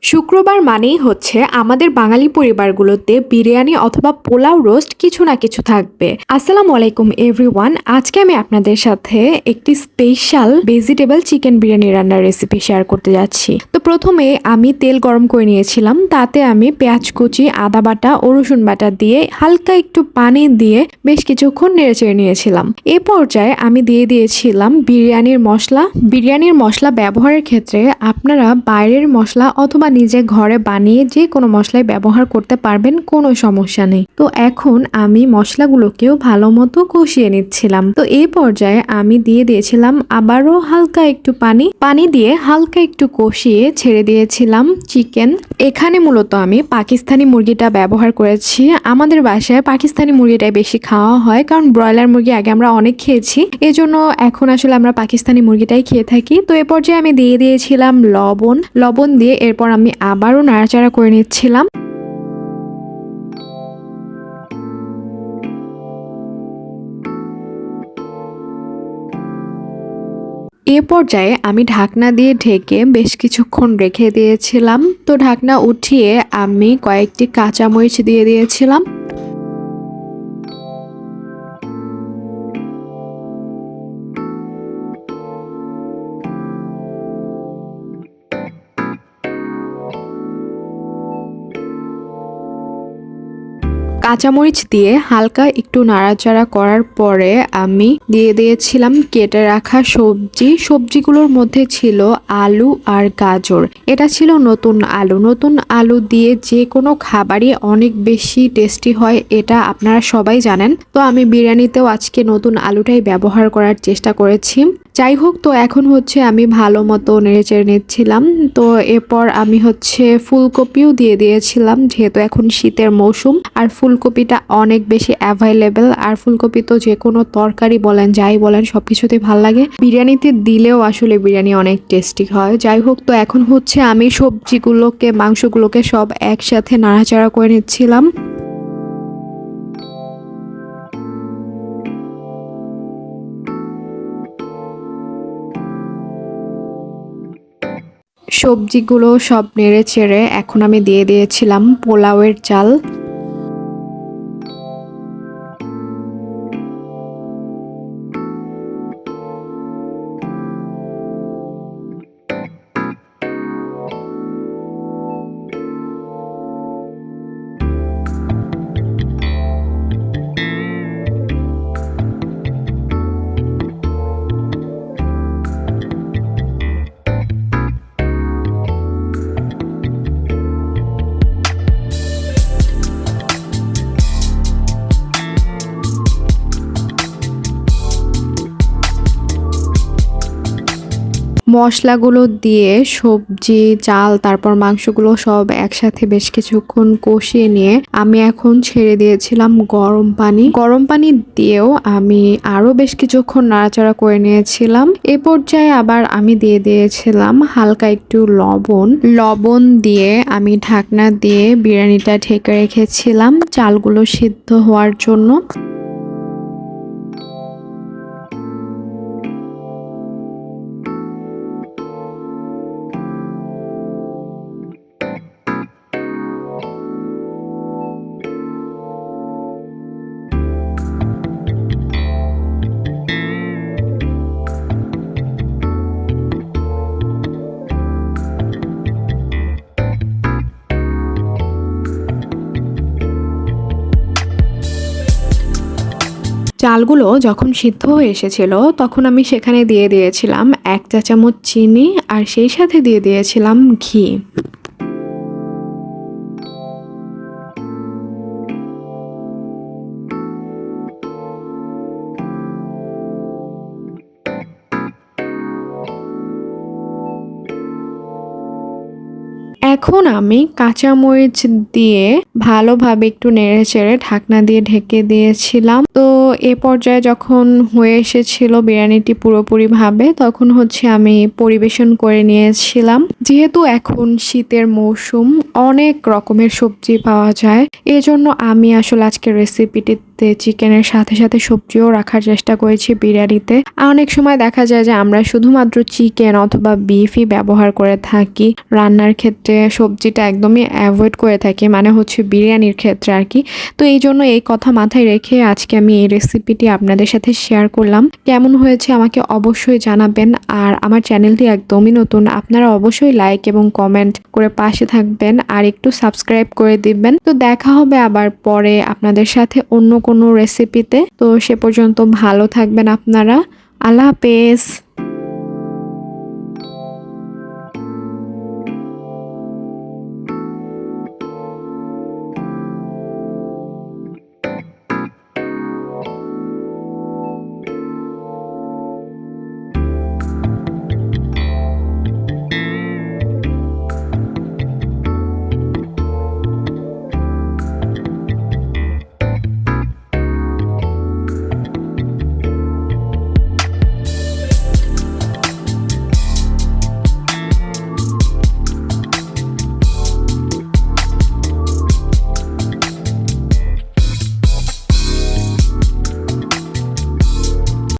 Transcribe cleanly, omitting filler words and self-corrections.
শুক্রবার মানেই হচ্ছে আমাদের বাঙালি পরিবারগুলোতে বিরিয়ানি অথবা পোলাও রোস্ট কিছু না কিছু থাকবে। আসসালামু আলাইকুম এভরিওয়ান, আজকে আমি আপনাদের সাথে একটি স্পেশাল ভেজিটেবল চিকেন বিরিয়ানি রান্নার রেসিপি শেয়ার করতে যাচ্ছি। তো প্রথমে আমি তেল গরম করে নিয়েছিলাম, তাতে আমি পেঁয়াজ কুচি, আদা বাটা ও রসুন বাটা দিয়ে হালকা একটু পানি দিয়ে বেশ কিছুক্ষণ নেড়েচেড়ে নিয়েছিলাম। এ পর্যায়ে আমি দিয়ে দিয়েছিলাম বিরিয়ানির মশলা। বিরিয়ানির মশলা ব্যবহারের ক্ষেত্রে আপনারা বাইরের মশলা অথবা নিজে ঘরে বানিয়ে যে কোনো মশলাই ব্যবহার করতে পারবেন, কোনো সমস্যা নেই। তো এখন আমি মশলাগুলোকেও ভালো মতো কষিয়ে নিচ্ছিলাম। তো এই পর্যায়ে আমি দিয়ে দিয়েছিলাম আবারও হালকা একটু পানি দিয়ে হালকা একটু কষিয়ে ছেড়ে দিয়েছিলাম চিকেন। এখানে মূলত আমি পাকিস্তানি মুরগিটা ব্যবহার করেছি। আমাদের বাসায় পাকিস্তানি মুরগিটাই বেশি খাওয়া হয়, কারণ ব্রয়লার মুরগি আগে আমরা অনেক খেয়েছি, এজন্য এখন আসলে আমরা পাকিস্তানি মুরগিটাই খেয়ে থাকি। তো এ পর্যায়ে আমি দিয়ে দিয়েছিলাম লবণ দিয়ে এরপর আমি আবারও নাড়াচাড়া করে নিচ্ছিলাম। এ পর্যায়ে আমি ঢাকনা দিয়ে ঢেকে বেশ কিছুক্ষণ রেখে দিয়েছিলাম। তো ঢাকনা উঠিয়ে আমি কয়েকটি কাঁচামরিচ দিয়ে দিয়েছিলাম। কাঁচামরিচ দিয়ে হালকা একটু নাড়াচাড়া করার পরে আমি দিয়ে দিয়েছিলাম কেটে রাখা সবজিগুলোর মধ্যে ছিল আলু আর গাজর। এটা ছিল নতুন আলু দিয়ে যে কোনো খাবারই অনেক বেশি টেস্টি হয়, এটা আপনারা সবাই জানেন। তো আমি বিরিয়ানিতেও আজকে নতুন আলুটাই ব্যবহার করার চেষ্টা করেছি। যাই হোক, তো এখন হচ্ছে আমি ভালো মতো নেড়েচেড়ে নিচ্ছিলাম। তো এরপর আমি হচ্ছে ফুলকপিও দিয়ে দিয়েছিলাম, যেহেতু এখন শীতের মৌসুম আর ফুলকপিটা অনেক বেশি অ্যাভেলেবেল। আর ফুলকপি তো যে কোনো তরকারি বলেন, যাই বলেন, সবকিছুতেই ভালো লাগে। বিরিয়ানিতে দিলেও আসলে বিরিয়ানি অনেক টেস্টি হয়। যাই হোক, তো এখন হচ্ছে আমি মাংসগুলোকে সব একসাথে নাড়াচাড়া করে নিচ্ছিলাম। সবজিগুলো সব নেড়ে চেড়ে এখন আমি দিয়ে দিয়েছিলাম পোলাওয়ের চাল। মশলাগুলো দিয়ে সবজি, চাল, তারপর মাংসগুলো সব একসাথে বেশ কিছুক্ষণ কষিয়ে নিয়ে আমি এখন ছেড়ে দিয়েছিলাম গরম পানি দিয়েও আমি আরো বেশ কিছুক্ষণ নাড়াচাড়া করে নিয়েছিলাম। এ পর্যায়ে আবার আমি দিয়ে দিয়েছিলাম হালকা একটু লবণ দিয়ে আমি ঢাকনা দিয়ে বিরিয়ানিটা ঢেকে রেখেছিলাম চালগুলো সিদ্ধ হওয়ার জন্য। চালগুলো যখন সিদ্ধ হয়ে এসেছিল তখন আমি সেখানে দিয়ে দিয়েছিলাম 1 চা চামচ চিনি আর সেই সাথে দিয়ে দিয়েছিলাম ঘি। এখন আমি কাঁচামরিচ দিয়ে ভালোভাবে একটু নেড়েচেড়ে ঢাকনা দিয়ে ঢেকে দিয়েছিলাম। তো এ পর্যায়ে যখন হয়ে এসেছিল বিরিয়ানিটি পুরোপুরিভাবে, তখন হচ্ছে আমি পরিবেশন করে নিয়েছিলাম। যেহেতু এখন শীতের মৌসুম, অনেক রকমের সবজি পাওয়া যায়, এজন্য আমি আসলে আজকের রেসিপিটি বিরিয়ানিতে চিকেনের সাথে সাথে সবজিও রাখার চেষ্টা করেছি বিরিয়ানিতে। আর অনেক সময় দেখা যায় যে আমরা শুধুমাত্র চিকেন অথবা বিফই ব্যবহার করে থাকি রান্নার ক্ষেত্রে, সবজিটা একদমই অ্যাভয়েড করে থাকি, মানে হচ্ছে বিরিয়ানির ক্ষেত্রে আর কি। তো এই জন্য এই কথা মাথায় রেখে আজকে আমি এই রেসিপিটি আপনাদের সাথে শেয়ার করলাম। কেমন হয়েছে আমাকে অবশ্যই জানাবেন। আর আমার চ্যানেলটি একদমই নতুন, আপনারা অবশ্যই লাইক এবং কমেন্ট করে পাশে থাকবেন আর একটু সাবস্ক্রাইব করে দিবেন। তো দেখা হবে আবার পরে আপনাদের সাথে অন্য কোনো রেসিপিতে। তো সে পর্যন্ত ভালো থাকবেন আপনারা। আল্লাহ হাফেজ।